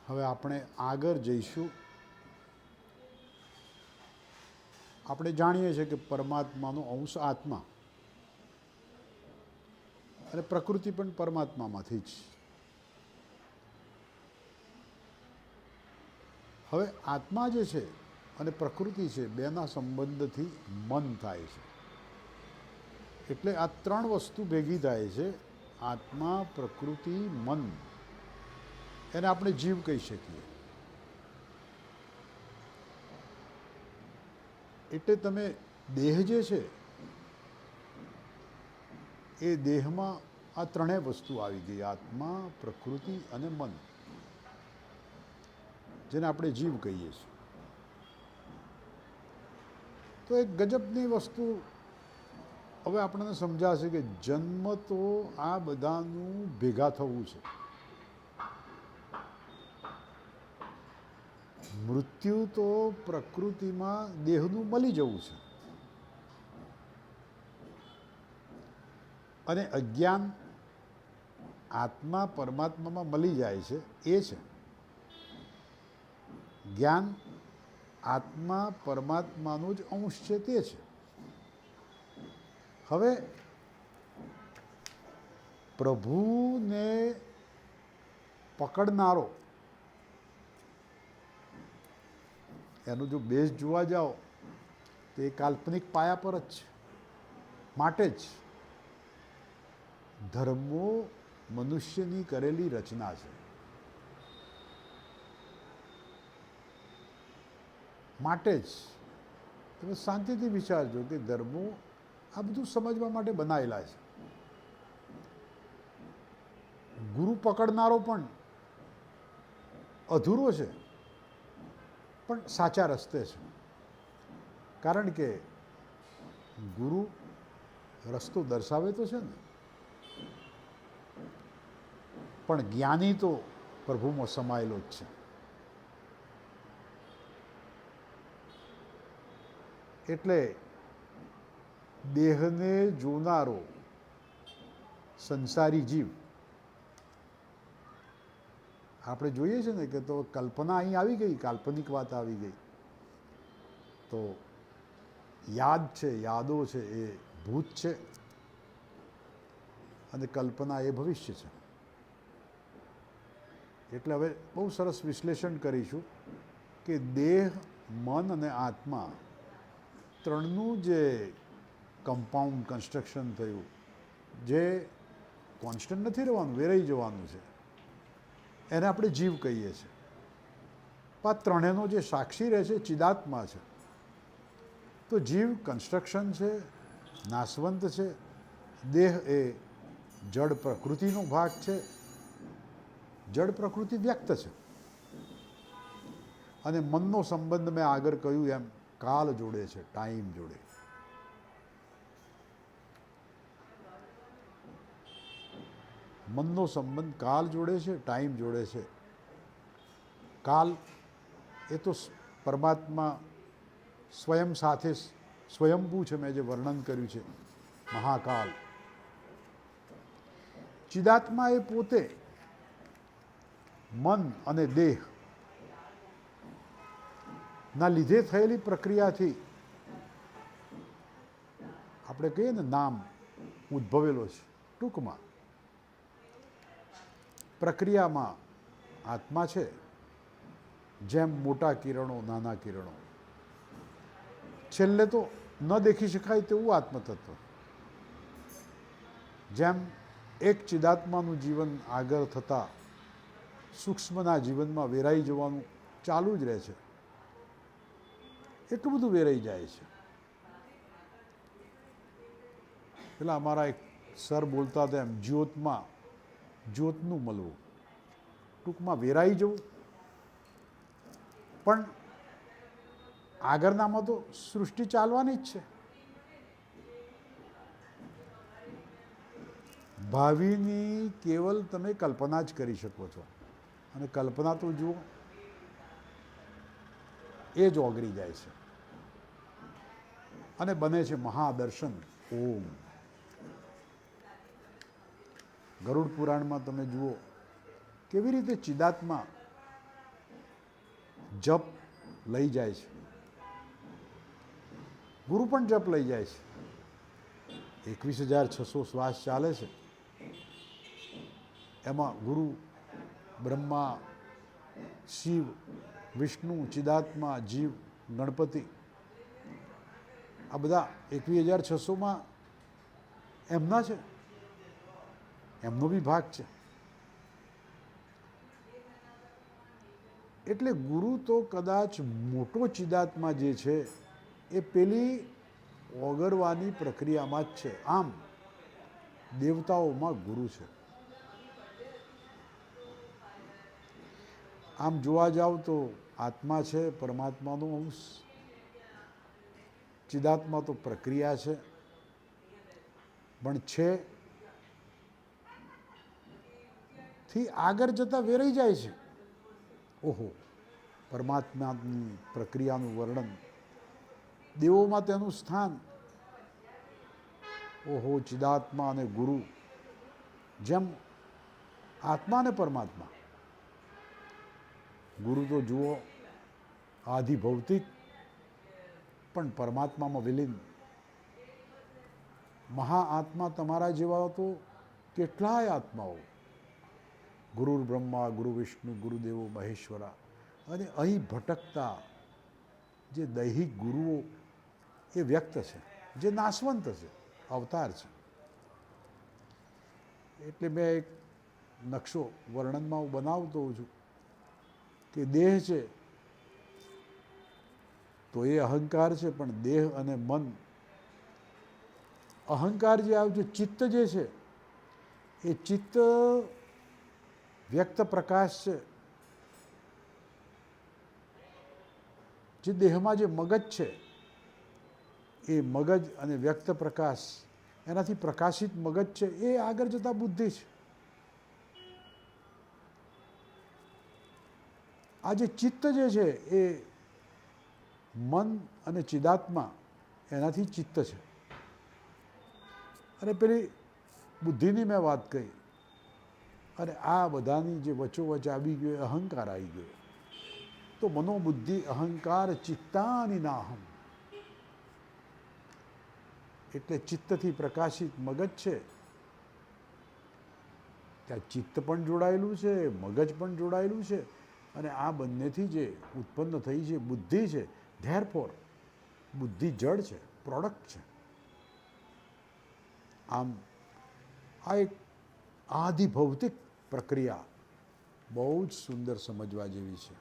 હવે આપણે આગળ જઈશું. આપણે જાણીએ છીએ કે પરમાત્માનો અંશ આત્મા અને પ્રકૃતિ પણ પરમાત્મામાંથી જ. હવે આત્મા જે છે અને પ્રકૃતિ છે બેના સંબંધથી મન થાય છે. એટલે આ ત્રણ વસ્તુ ભેગી થાય છે. આત્મા, પ્રકૃતિ, મન. એને આપણે જીવ કહી શકીએ. એટલે તમે દેહ જે છે એ દેહમાં આ ત્રણેય વસ્તુ આવી ગઈ: આત્મા, પ્રકૃતિ અને મન, જેને આપણે જીવ કહીએ છીએ. તો એક ગજબની વસ્તુ હવે આપણને સમજાશે કે જન્મ તો આ બધાનું ભેગા થવું છે, મૃત્યુ તો પ્રકૃતિમાં દેહનું મળી જવું છે, અને અજ્ઞાન આત્મા પરમાત્મામાં મળી જાય છે એ છે. જ્ઞાન આત્મા પરમાત્માનો જ અંશ છે તે છે. હવે પ્રભુને પકડનારો એનું જો બેઝ જોવા જાઓ તો એ કાલ્પનિક પાયા પર જ છે. માટે જ ધર્મો મનુષ્યની કરેલી રચના છે. માટે જ તમે શાંતિથી વિચારજો કે ધર્મો આ બધું સમજવા માટે બનાવેલા છે. ગુરુ પકડનારો પણ અધૂરો છે, પણ સાચા રસ્તે છે. કારણ કે ગુરુ રસ્તો દર્શાવે તો છે ને, પણ જ્ઞાની તો પ્રભુમાં સમાયેલો જ છે. એટલે દેહને જોનારો સંસારી જીવ, આપણે જોઈએ છે ને કે તો કલ્પના અહીં આવી ગઈ, કાલ્પનિક વાત આવી ગઈ. તો યાદ છે, યાદો છે એ ભૂત છે, અને કલ્પના એ ભવિષ્ય છે. એટલે હવે બહુ સરસ વિશ્લેષણ કરીશું કે દેહ, મન અને આત્મા ત્રણનું જે કમ્પાઉન્ડ કન્સ્ટ્રક્શન થયું, જે કોન્સ્ટન્ટ નથી રહેવાનું, વેરાઈ જવાનું છે, એને આપણે જીવ કહીએ છીએ. આ ત્રણેયનો જે સાક્ષી રહે છે ચિદાત્મા છે. તો જીવ કન્સ્ટ્રક્શન છે, નાશવંત છે. દેહ એ જડ પ્રકૃતિનો ભાગ છે. જડ પ્રકૃતિ વ્યક્ત છે. અને મનનો સંબંધ મેં આગળ કહ્યું એમ કાલ જોડે છે, ટાઈમ જોડે. મનનો સંબંધ કાલ જોડે છે, ટાઈમ જોડે છે. કાલ એ તો પરમાત્મા સ્વયં સાથે સ્વયંભૂ છે, મેં જે વર્ણન કર્યું છે, મહાકાલ. ચિદાત્મા એ પોતે મન અને દેહ ના લીધે થયેલી પ્રક્રિયાથી આપણે કહીએ ને નામ ઉદ્ભવેલો છે. ટૂંકમાં પ્રક્રિયામાં આત્મા છે, જેમ મોટા કિરણો, નાના કિરણો. છેલ્લે તો ન દેખી શકાય તેવું આત્મતત્વ. જેમ એક ચિદાત્માનું જીવન આગળ થતાં સૂક્ષ્મના જીવનમાં વેરાઈ જવાનું ચાલુ જ રહે છે, એટલું બધું વેરાઈ જાય છે. એટલે અમારા એક સર બોલતા હતા એમ, જ્યોતમાં જ્યોતનું મળવું, ટૂંકમાં વેરાઈ જવું. પણ આગળનામાં તો સૃષ્ટિ ચાલવાની જ છે. ભાવિની કેવલ તમે કલ્પના જ કરી શકો છો, અને કલ્પના તો જુઓ એ જ ઓગળી જાય છે અને બને છે મહાદર્શન. ઓમ. ગરુડ પુરાણમાં તમે જુઓ કેવી રીતે ચિદાત્મા જપ લઈ જાય છે, ગુરુ પણ જપ લઈ જાય છે. 21,600 શ્વાસ ચાલે છે. એમાં ગુરુ બ્રહ્મા, શિવ, વિષ્ણુ, ચિદાત્મા, જીવ, ગણપતિ, આ બધા 21,600માં એમના છે, એમનો બી ભાગ છે. એટલે ગુરુ તો કદાચ મોટો ચિદાત્મા જે છે એ પેલી ઓગળવાની પ્રક્રિયામાં જ છે. આમ દેવતાઓમાં ગુરુ છે. આમ જોવા જાવ તો આત્મા છે પરમાત્માનો અંશ, ચિદાત્મા તો પ્રક્રિયા છે, પણ છે થી આગળ જતા વેરાઈ જાય છે. ઓહો, પરમાત્માની પ્રક્રિયાનું વર્ણન, દેવોમાં તેનું સ્થાન, ઓહો, ચિદાત્મા અને ગુરુ, જેમ આત્મા અને પરમાત્મા. ગુરુ તો જુઓ આધિ ભૌતિક, પણ પરમાત્મામાં વિલીન. મહાઆત્મા તમારા જેવા તો કેટલાય આત્માઓ, ગુરુ બ્રહ્મા, ગુરુ વિષ્ણુ, ગુરુદેવો મહેશ્વરા. અને અહીં ભટકતા જે દૈહિક ગુરુઓ એ વ્યક્ત છે, જે નાશવંત છે, અવતાર છે. એટલે મેં એક નકશો વર્ણનમાં હું બનાવતો હોઉં છું કે દેહ છે તો એ અહંકાર છે, પણ દેહ અને મન, અહંકાર જે આવ્યું છે, ચિત્ત જે છે એ ચિત્ત વ્યક્ત પ્રકાશ છે. જે દેહમાં જે મગજ છે એ મગજ અને વ્યક્ત પ્રકાશ, એનાથી પ્રકાશિત મગજ છે એ આગળ જતા બુદ્ધિ છે. આ જે ચિત્ત જે છે એ મન અને ચિદાત્મા, એનાથી ચિત્ત છે. અને પેલી બુદ્ધિની મેં વાત કહી, અને આ બધાની જે વચ્ચોવચ આવી ગયો અહંકાર આવી ગયો. તો મનોબુદ્ધિ અહંકાર ચિત્તાની નાહમ, એટલે ચિત્તથી પ્રકાશિત મગજ છે. ત્યાં ચિત્ત પણ જોડાયેલું છે, મગજ પણ જોડાયેલું છે, અને આ બંનેથી જે ઉત્પન્ન થઈ છે બુદ્ધિ છે. ધેરફોર બુદ્ધિ જડ છે, પ્રોડક્ટ છે. આમ આ એક આધિ ભૌતિક પ્રક્રિયા બહુ જ સુંદર સમજવા જેવી છે.